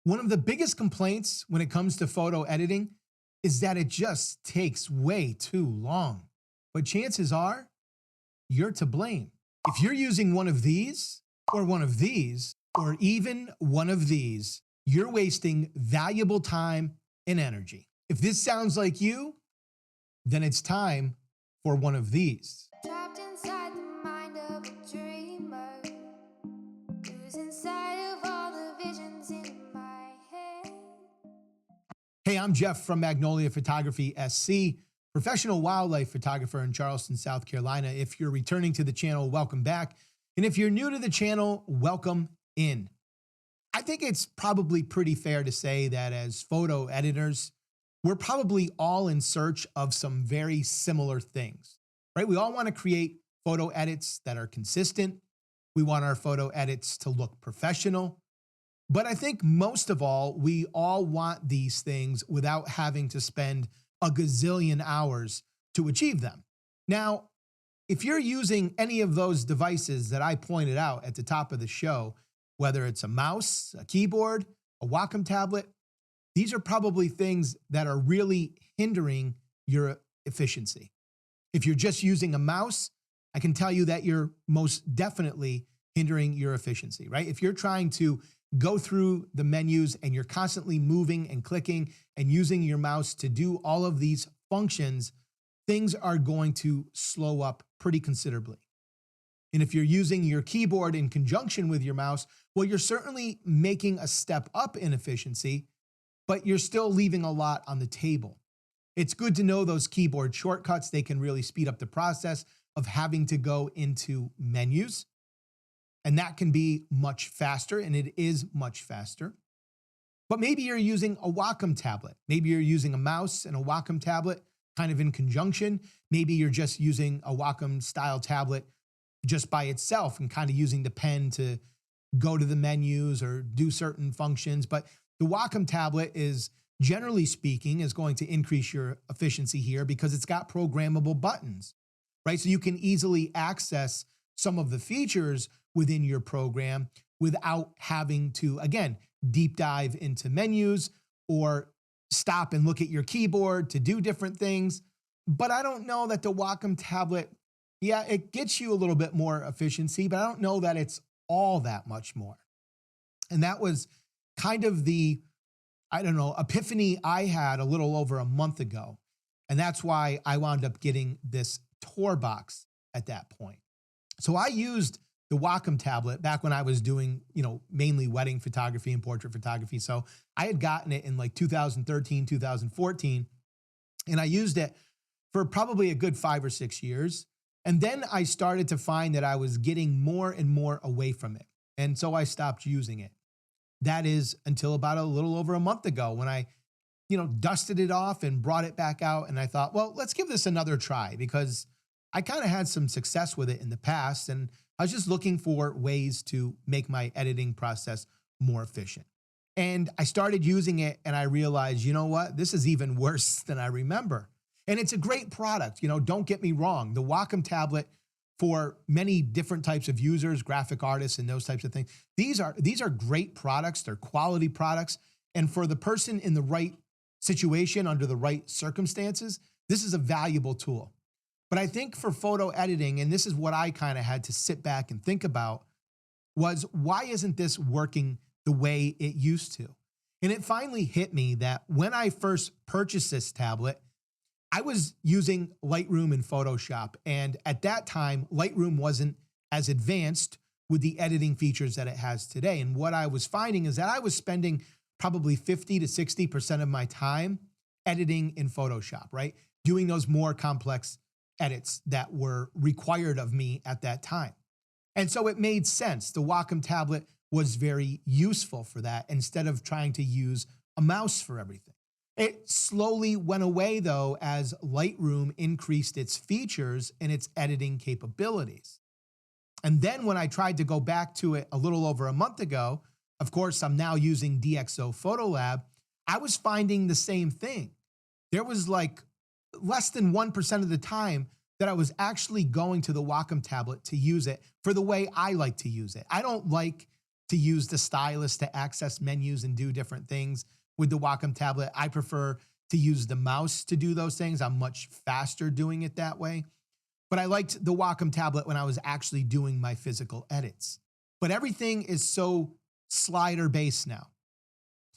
One of the biggest complaints when it comes to photo editing is that it just takes way too long. But chances are you're to blame. If you're using one of these, or one of these, or even one of these, you're wasting valuable time and energy. If this sounds like you, then it's time for one of these. Trapped inside the mind of a dreamer, losing sight of all the visions in my head. Hey, I'm Jeff from Magnolia Photography SC, professional wildlife photographer in Charleston, South Carolina. If you're returning to the channel, welcome back. And if you're new to the channel, welcome in. I think it's probably pretty fair to say that as photo editors, we're probably all in search of some very similar things, right? We all want to create photo edits that are consistent. We want our photo edits to look professional. But I think most of all, we all want these things without having to spend a gazillion hours to achieve them. Now, if you're using any of those devices that I pointed out at the top of the show, whether it's a mouse, a keyboard, a Wacom tablet, these are probably things that are really hindering your efficiency. If you're just using a mouse, I can tell you that you're most definitely hindering your efficiency, right? If you're trying to go through the menus and you're constantly moving and clicking and using your mouse to do all of these functions, things are going to slow up pretty considerably. And if you're using your keyboard in conjunction with your mouse, well, you're certainly making a step up in efficiency, but you're still leaving a lot on the table. It's good to know those keyboard shortcuts. They can really speed up the process of having to go into menus. And that can be much faster, and it is much faster. But maybe you're using a Wacom tablet. Maybe you're using a mouse and a Wacom tablet kind of in conjunction. Maybe you're just using a Wacom style tablet just by itself and kind of using the pen to go to the menus or do certain functions. But the Wacom tablet is, generally speaking, is going to increase your efficiency here because it's got programmable buttons, right? So you can easily access some of the features within your program without having to, again, deep dive into menus or stop and look at your keyboard to do different things. But I don't know that the Wacom tablet, yeah, it gets you a little bit more efficiency, but I don't know that it's all that much more. And that was kind of the, I don't know, epiphany I had a little over a month ago. And that's why I wound up getting this TourBox at that point. So I used the Wacom tablet back when I was doing, mainly wedding photography and portrait photography. So I had gotten it in like 2013, 2014, and I used it for probably a good 5 or 6 years. And then I started to find that I was getting more and more away from it. And so I stopped using it. That is until about a little over a month ago when I, dusted it off and brought it back out. And I thought, well, let's give this another try because I kind of had some success with it in the past. And I was just looking for ways to make my editing process more efficient. And I started using it and I realized, you know what, this is even worse than I remember. And it's a great product. Don't get me wrong. The Wacom tablet, for many different types of users, graphic artists and those types of things, these are great products. They're quality products. And for the person in the right situation, under the right circumstances, this is a valuable tool. But I think for photo editing, and this is what I kind of had to sit back and think about, was why isn't this working the way it used to? And it finally hit me that when I first purchased this tablet, I was using Lightroom and Photoshop. And at that time, Lightroom wasn't as advanced with the editing features that it has today. And what I was finding is that I was spending probably 50 to 60% of my time editing in Photoshop, right? Doing those more complex edits that were required of me at that time. And so it made sense. The Wacom tablet was very useful for that instead of trying to use a mouse for everything. It slowly went away though as Lightroom increased its features and its editing capabilities. And then when I tried to go back to it a little over a month ago, of course, I'm now using DxO Photolab, I was finding the same thing. There was like less than 1% of the time that I was actually going to the Wacom tablet to use it for the way I like to use it. I don't like to use the stylus to access menus and do different things with the Wacom tablet. I prefer to use the mouse to do those things. I'm much faster doing it that way. But I liked the Wacom tablet when I was actually doing my physical edits. But everything is so slider based now.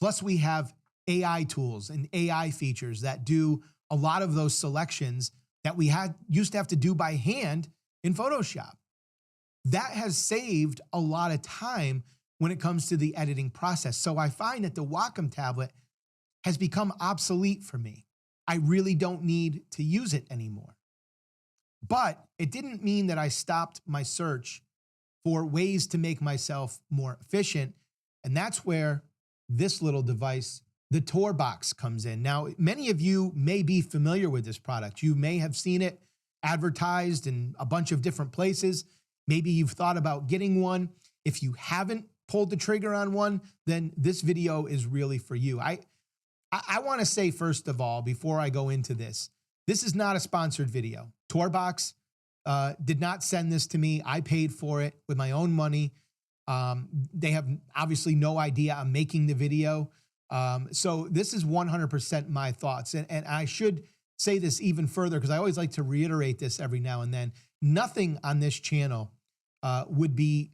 Plus we have AI tools and AI features that do a lot of those selections that we used to have to do by hand in Photoshop. That has saved a lot of time when it comes to the editing process. So I find that the Wacom tablet has become obsolete for me. I really don't need to use it anymore. But it didn't mean that I stopped my search for ways to make myself more efficient. And that's where this little device, the TourBox, comes in. Now, many of you may be familiar with this product. You may have seen it advertised in a bunch of different places. Maybe you've thought about getting one. If you haven't pulled the trigger on one, then this video is really for you. I want to say, first of all, before I go into this is not a sponsored video. TourBox did not send this to me. I paid for it with my own money. They have obviously no idea I'm making the video. So this is 100% my thoughts. And I should say this even further, because I always like to reiterate this every now and then. Nothing on this channel would be,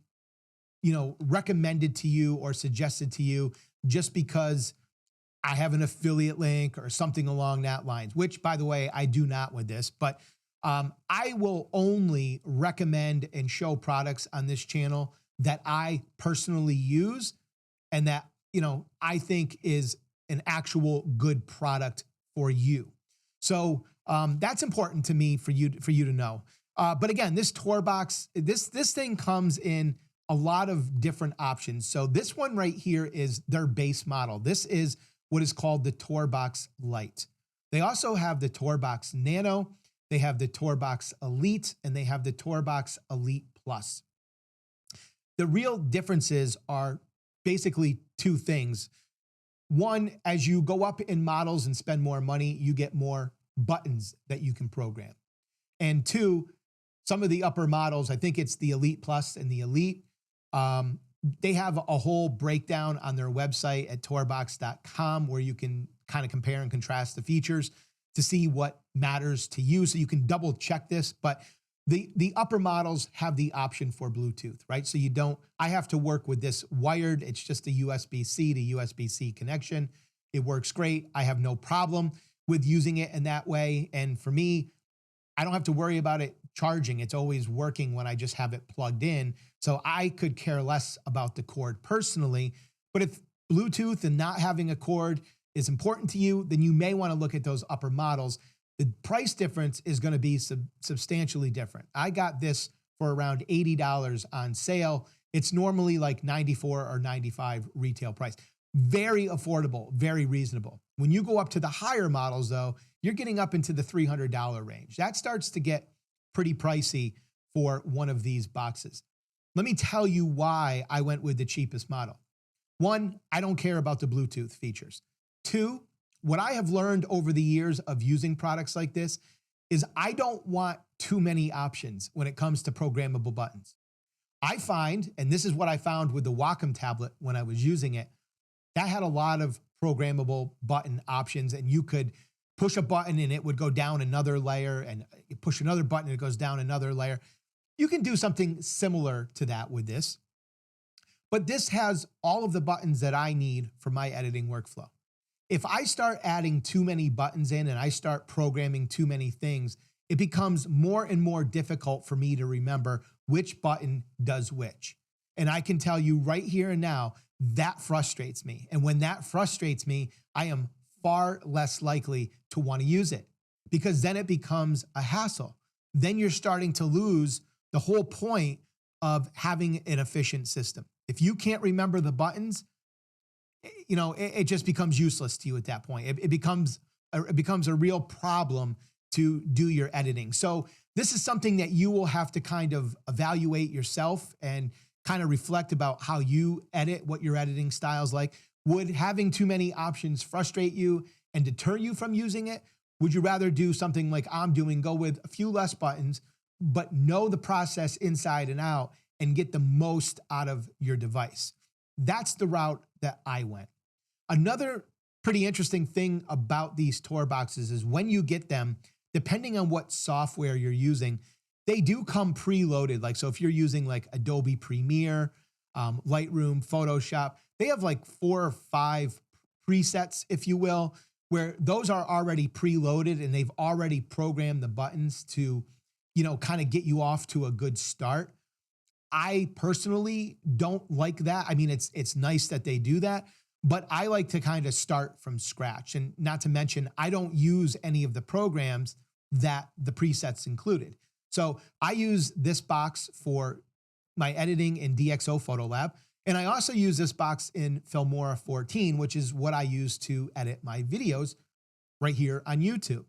recommended to you or suggested to you just because I have an affiliate link or something along that lines, which, by the way, I do not with this. But I will only recommend and show products on this channel that I personally use and that, I think is an actual good product for you. So that's important to me for you to know. But again, this TourBox, this thing comes in a lot of different options. So this one right here is their base model. This is what is called the TourBox Lite. They also have the TourBox Nano, they have the TourBox Elite, and they have the TourBox Elite Plus. The real differences are basically two things. One, as you go up in models and spend more money, you get more buttons that you can program. And two, some of the upper models, I think it's the Elite Plus and the Elite, they have a whole breakdown on their website at tourbox.com where you can kind of compare and contrast the features to see what matters to you. So you can double check this, but the upper models have the option for Bluetooth, right? So I have to work with this wired. It's just a USB-C to USB-C connection. It works great. I have no problem with using it in that way. And for me, I don't have to worry about it charging. It's always working when I just have it plugged in. So I could care less about the cord personally. But if Bluetooth and not having a cord is important to you, then you may want to look at those upper models. The price difference is going to be substantially different. I got this for around $80 on sale. It's normally like $94 or $95 retail price. Very affordable, very reasonable. When you go up to the higher models though, you're getting up into the $300 range. That starts to get pretty pricey for one of these boxes. Let me tell you why I went with the cheapest model. One, I don't care about the Bluetooth features. Two, what I have learned over the years of using products like this is I don't want too many options when it comes to programmable buttons. I find, and this is what I found with the Wacom tablet when I was using it, that had a lot of programmable button options, and you could push a button and it would go down another layer, and you push another button and it goes down another layer. You can do something similar to that with this, but this has all of the buttons that I need for my editing workflow. If I start adding too many buttons in and I start programming too many things, it becomes more and more difficult for me to remember which button does which. And I can tell you right here and now, that frustrates me. And when that frustrates me, I am far less likely to want to use it, because then it becomes a hassle. Then you're starting to lose the whole point of having an efficient system. If you can't remember the buttons, it just becomes useless to you at that point. It becomes a real problem to do your editing. So this is something that you will have to kind of evaluate yourself and kind of reflect about how you edit, what your editing style is like. Would having too many options frustrate you and deter you from using it? Would you rather do something like I'm doing, go with a few less buttons, but know the process inside and out and get the most out of your device? that's the route that I went. Another pretty interesting thing about these TourBoxes is when you get them, depending on what software you're using, they do come preloaded. Like, so if you're using like Adobe Premiere, Lightroom, Photoshop, they have like 4 or 5 presets, if you will, where those are already preloaded and they've already programmed the buttons to, kind of get you off to a good start. I personally don't like that. I mean, it's nice that they do that, but I like to kind of start from scratch. And not to mention, I don't use any of the programs that the presets included. So I use this box for my editing in DxO Photolab. And I also use this box in Filmora 14, which is what I use to edit my videos right here on YouTube.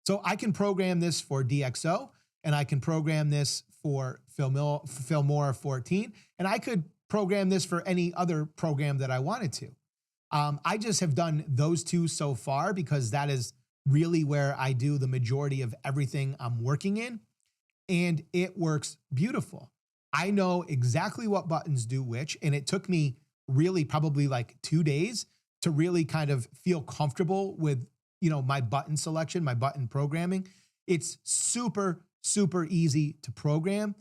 So I can program this for DxO, and I can program this for Filmora 14, and I could program this for any other program that I wanted to. I just have done those 2 so far because that is really where I do the majority of everything I'm working in, and it works beautiful. I know exactly what buttons do which, and it took me really probably like 2 days to really kind of feel comfortable with, my button selection, my button programming. It's super, super easy to program,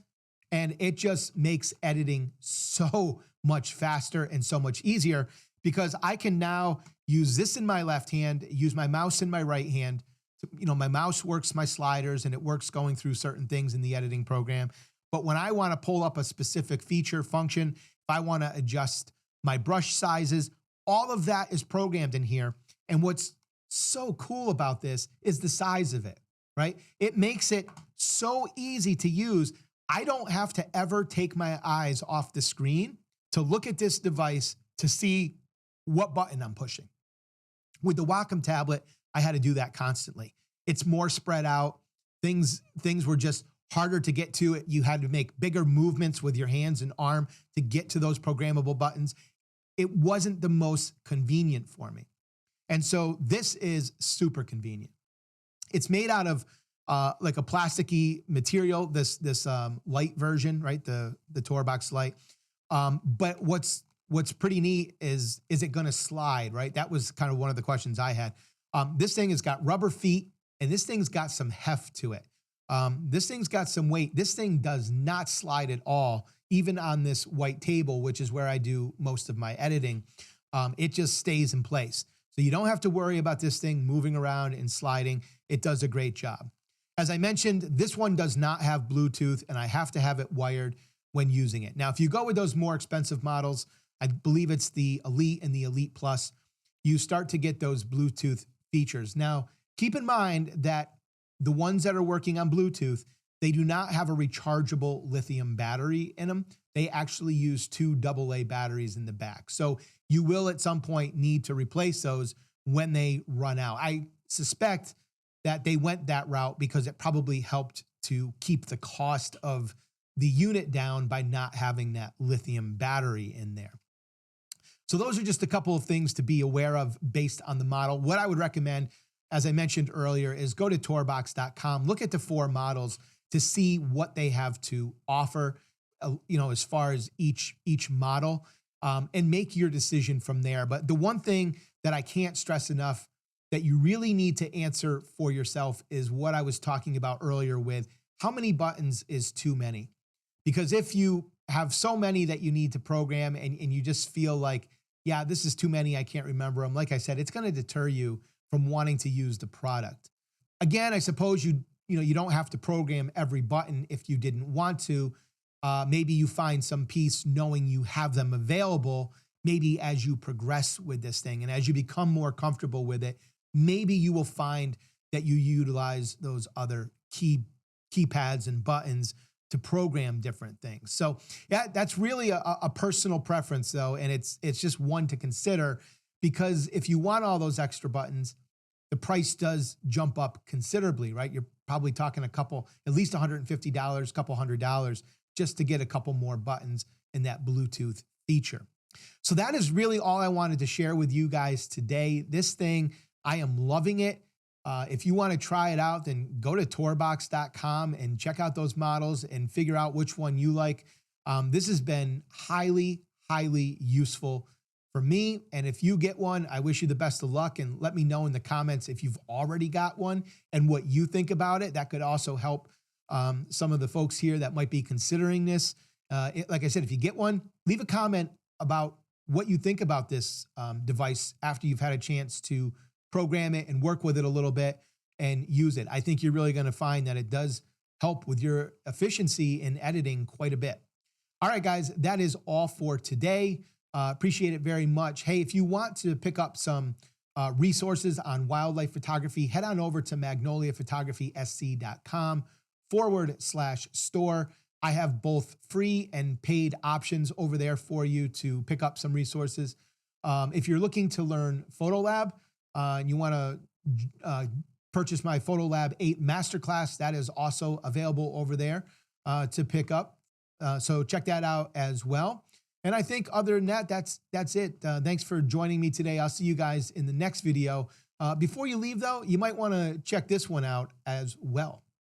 and it just makes editing so much faster and so much easier because I can now use this in my left hand, use my mouse in my right hand. My mouse works my sliders and it works going through certain things in the editing program. But when I want to pull up a specific feature function, if I want to adjust my brush sizes, all of that is programmed in here. And what's so cool about this is the size of it, right? It makes it so easy to use. I don't have to ever take my eyes off the screen to look at this device to see what button I'm pushing. With the Wacom tablet, I had to do that constantly. It's more spread out. Things were just harder to get to. You had to make bigger movements with your hands and arm to get to those programmable buttons. It wasn't the most convenient for me. And so this is super convenient. It's made out of like a plasticky material, this Lite version, right? The TourBox Lite. But what's pretty neat is it going to slide, right? That was kind of one of the questions I had. This thing has got rubber feet, and this thing's got some heft to it. This thing's got some weight. This thing does not slide at all, even on this white table, which is where I do most of my editing. It just stays in place. So you don't have to worry about this thing moving around and sliding. It does a great job. As I mentioned, this one does not have Bluetooth, and I have to have it wired when using it. Now, if you go with those more expensive models, I believe it's the Elite and the Elite Plus, you start to get those Bluetooth features. Now, keep in mind that the ones that are working on Bluetooth, they do not have a rechargeable lithium battery in them. They actually use 2 AA batteries in the back. So you will at some point need to replace those when they run out. I suspect that they went that route because it probably helped to keep the cost of the unit down by not having that lithium battery in there. So those are just a couple of things to be aware of based on the model. What I would recommend, as I mentioned earlier, is go to TourBox.com, look at the 4 models to see what they have to offer, as far as each model, and make your decision from there. But the one thing that I can't stress enough that you really need to answer for yourself is what I was talking about earlier with how many buttons is too many? Because if you have so many that you need to program and you just feel like, yeah, this is too many, I can't remember them. Like I said, it's going to deter you from wanting to use the product. Again, I suppose you don't have to program every button if you didn't want to. Maybe you find some peace knowing you have them available, maybe as you progress with this thing. And as you become more comfortable with it, maybe you will find that you utilize those other keypads and buttons to program different things. So yeah, that's really a personal preference though. And it's just one to consider, because if you want all those extra buttons, the price does jump up considerably, right? You're probably talking at least $150, a couple $100 just to get a couple more buttons in that Bluetooth feature. So that is really all I wanted to share with you guys today. This thing, I am loving it. If you want to try it out, then go to TourBox.com and check out those models and figure out which one you like. This has been highly highly useful for me. And if you get one, I wish you the best of luck, and let me know in the comments if you've already got one and what you think about it. That could also help some of the folks here that might be considering this. Like I said, if you get one, leave a comment about what you think about this device after you've had a chance to program it and work with it a little bit and use it. I think you're really going to find that it does help with your efficiency in editing quite a bit. All right, guys, that is all for today. Appreciate it very much. Hey, if you want to pick up some resources on wildlife photography, head on over to magnoliaphotographysc.com/store. I have both free and paid options over there for you to pick up some resources. If you're looking to learn Photolab and you want to purchase my Photolab 8 Masterclass, that is also available over there to pick up. So check that out as well. And I think other than that, that's it. Thanks for joining me today. I'll see you guys in the next video. Before you leave, though, you might want to check this one out as well.